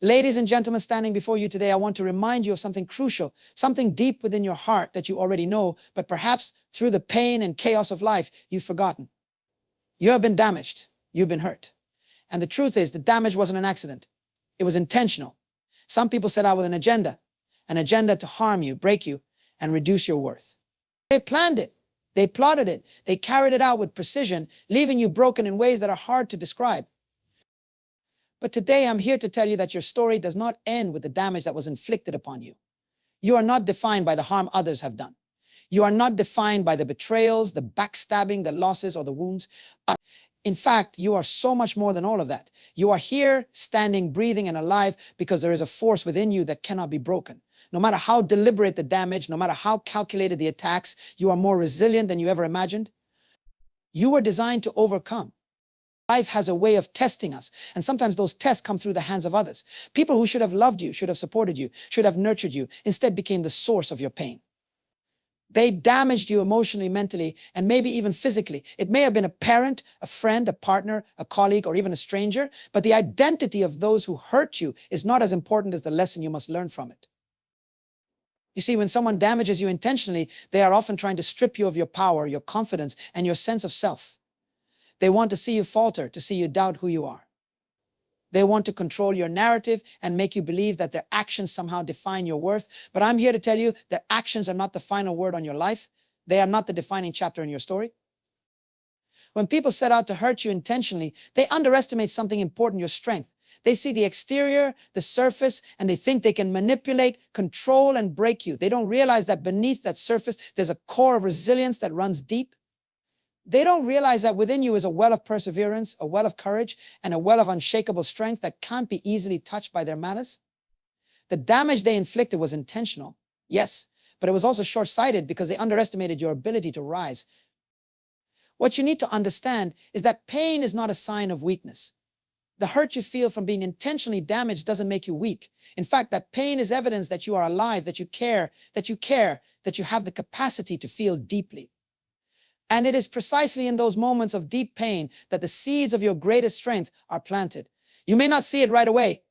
Ladies and gentlemen standing before you today, I want to remind you of something crucial, something deep within your heart that you already know, but perhaps through the pain and chaos of life, you've forgotten. You have been damaged. You've been hurt. And the truth is, the damage wasn't an accident. It was intentional. Some people set out with an agenda to harm you, break you, and reduce your worth. They planned it. They plotted it. They carried it out with precision, leaving you broken in ways that are hard to describe. But today I'm here to tell you that your story does not end with the damage that was inflicted upon you. You are not defined by the harm others have done. You are not defined by the betrayals, the backstabbing, the losses, or the wounds. In fact, you are so much more than all of that. You are here, standing, breathing, and alive because there is a force within you that cannot be broken. No matter how deliberate the damage, no matter how calculated the attacks, you are more resilient than you ever imagined. You were designed to overcome. Life has a way of testing us, and sometimes those tests come through the hands of others. People who should have loved you, should have supported you, should have nurtured you, instead became the source of your pain. They damaged you emotionally, mentally, and maybe even physically. It may have been a parent, a friend, a partner, a colleague, or even a stranger, but the identity of those who hurt you is not as important as the lesson you must learn from it. You see, when someone damages you intentionally, they are often trying to strip you of your power, your confidence, and your sense of self. They want to see you falter, to see you doubt who you are. They want to control your narrative and make you believe that their actions somehow define your worth. But I'm here to tell you their actions are not the final word on your life. They are not the defining chapter in your story. When people set out to hurt you intentionally, they underestimate something important, your strength. They see the exterior, the surface, and they think they can manipulate, control, and break you. They don't realize that beneath that surface, there's a core of resilience that runs deep. They don't realize that within you is a well of perseverance, a well of courage, and a well of unshakable strength that can't be easily touched by their malice. The damage they inflicted was intentional, yes, but it was also short-sighted because they underestimated your ability to rise. What you need to understand is that pain is not a sign of weakness. The hurt you feel from being intentionally damaged doesn't make you weak. In fact, that pain is evidence that you are alive, that you care, that you have the capacity to feel deeply. And it is precisely in those moments of deep pain that the seeds of your greatest strength are planted. You may not see it right away.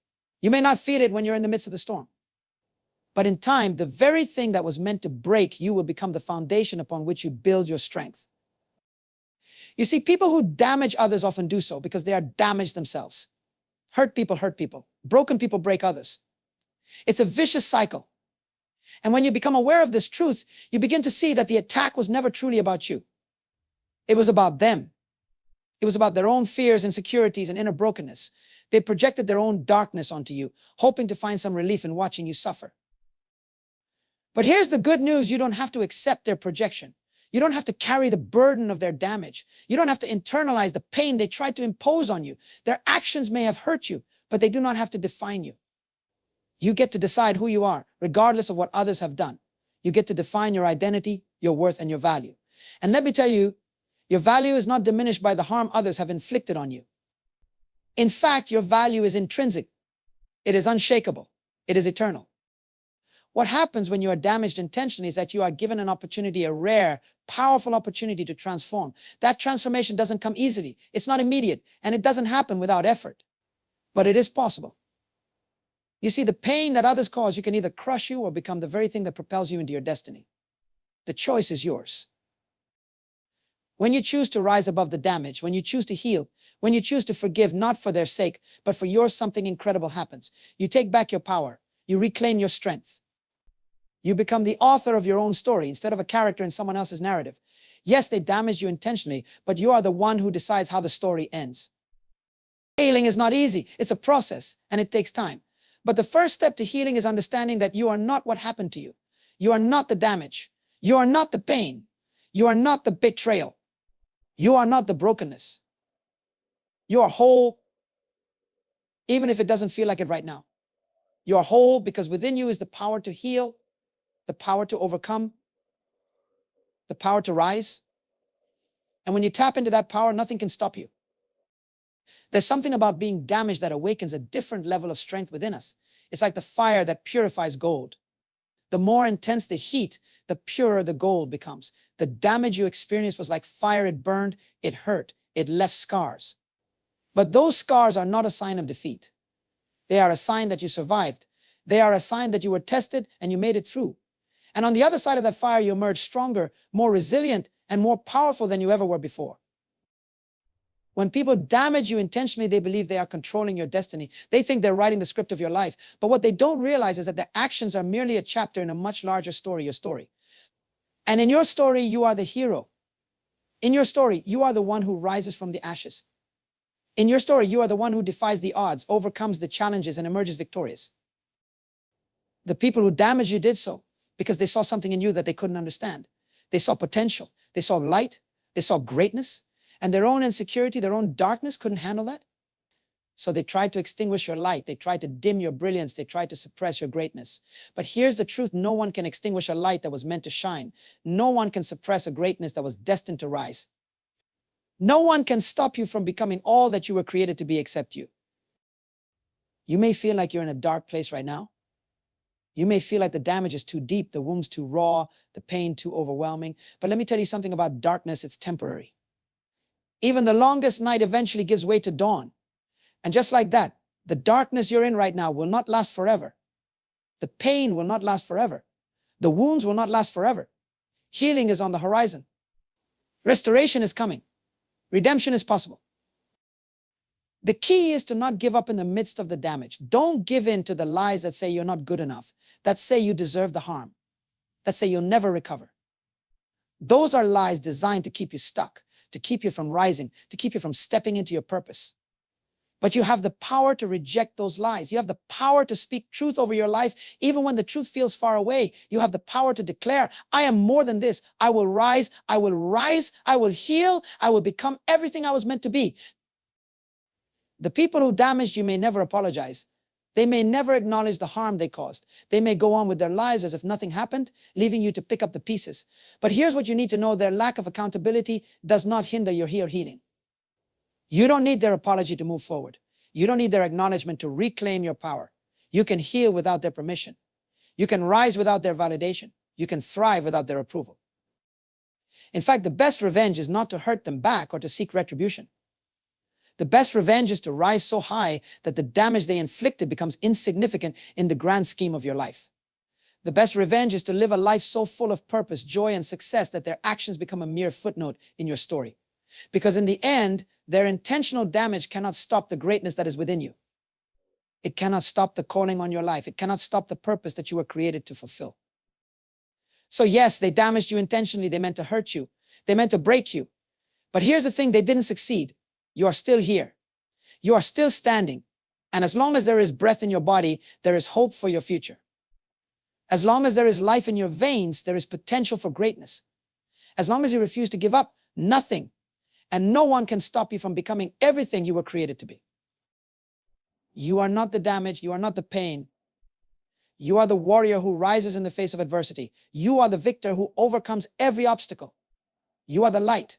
You may not feel it when you're in the midst of the storm. But in time, the very thing that was meant to break you will become the foundation upon which you build your strength. You see, people who damage others often do so because they are damaged themselves. Hurt people hurt people. Broken people break others. It's a vicious cycle. And when you become aware of this truth, you begin to see that the attack was never truly about you. It was about them. It was about their own fears, insecurities, and inner brokenness. They projected their own darkness onto you, hoping to find some relief in watching you suffer. But here's the good news. You don't have to accept their projection. You don't have to carry the burden of their damage. You don't have to internalize the pain they tried to impose on you. Their actions may have hurt you, but they do not have to define you. You get to decide who you are, regardless of what others have done. You get to define your identity, your worth, and your value. And let me tell you, your value is not diminished by the harm others have inflicted on you. In fact, your value is intrinsic. It is unshakable. It is eternal. What happens when you are damaged intentionally is that you are given an opportunity, a rare, powerful opportunity to transform. That transformation doesn't come easily. It's not immediate, and it doesn't happen without effort. But it is possible. You see, the pain that others cause, you can either crush you or become the very thing that propels you into your destiny. The choice is yours. When you choose to rise above the damage, when you choose to heal, when you choose to forgive, not for their sake, but for yours, something incredible happens. You take back your power. You reclaim your strength. You become the author of your own story instead of a character in someone else's narrative. Yes, they damaged you intentionally, but you are the one who decides how the story ends. Healing is not easy. It's a process, and it takes time. But the first step to healing is understanding that you are not what happened to you. You are not the damage. You are not the pain. You are not the betrayal. You are not the brokenness. You are whole, even if it doesn't feel like it right now. You are whole because within you is the power to heal, the power to overcome, the power to rise. And when you tap into that power, nothing can stop you. There's something about being damaged that awakens a different level of strength within us. It's like the fire that purifies gold. The more intense the heat, the purer the gold becomes. The damage you experienced was like fire. It burned, it hurt, it left scars. But those scars are not a sign of defeat. They are a sign that you survived. They are a sign that you were tested and you made it through. And on the other side of that fire, you emerge stronger, more resilient, and more powerful than you ever were before. When people damage you intentionally, they believe they are controlling your destiny. They think they're writing the script of your life. But what they don't realize is that their actions are merely a chapter in a much larger story, your story. And in your story, you are the hero. In your story, you are the one who rises from the ashes. In your story, you are the one who defies the odds, overcomes the challenges, and emerges victorious. The people who damaged you did so because they saw something in you that they couldn't understand. They saw potential. They saw light. They saw greatness. And their own insecurity, their own darkness couldn't handle that. So they tried to extinguish your light. They tried to dim your brilliance. They tried to suppress your greatness. But here's the truth. No one can extinguish a light that was meant to shine. No one can suppress a greatness that was destined to rise. No one can stop you from becoming all that you were created to be except you. You may feel like you're in a dark place right now. You may feel like the damage is too deep, the wounds too raw, the pain too overwhelming. But let me tell you something about darkness. It's temporary. Even the longest night eventually gives way to dawn. And just like that, the darkness you're in right now will not last forever. The pain will not last forever. The wounds will not last forever. Healing is on the horizon. Restoration is coming. Redemption is possible. The key is to not give up in the midst of the damage. Don't give in to the lies that say you're not good enough, that say you deserve the harm, that say you'll never recover. Those are lies designed to keep you stuck, to keep you from rising, to keep you from stepping into your purpose. But you have the power to reject those lies. You have the power to speak truth over your life, even when the truth feels far away. You have the power to declare, I am more than this. I will rise, I will rise, I will heal, I will become everything I was meant to be. The people who damaged you may never apologize. They may never acknowledge the harm they caused. They may go on with their lives as if nothing happened, leaving you to pick up the pieces. But here's what you need to know. Their lack of accountability does not hinder your healing. You don't need their apology to move forward. You don't need their acknowledgement to reclaim your power. You can heal without their permission. You can rise without their validation. You can thrive without their approval. In fact, the best revenge is not to hurt them back or to seek retribution. The best revenge is to rise so high that the damage they inflicted becomes insignificant in the grand scheme of your life. The best revenge is to live a life so full of purpose, joy, and success that their actions become a mere footnote in your story. Because in the end, their intentional damage cannot stop the greatness that is within you. It cannot stop the calling on your life. It cannot stop the purpose that you were created to fulfill. So yes, they damaged you intentionally. They meant to hurt you. They meant to break you. But here's the thing, they didn't succeed. You are still here. You are still standing. And as long as there is breath in your body, there is hope for your future. As long as there is life in your veins, there is potential for greatness. As long as you refuse to give up, nothing and no one can stop you from becoming everything you were created to be. You are not the damage. You are not the pain. You are the warrior who rises in the face of adversity. You are the victor who overcomes every obstacle. You are the light.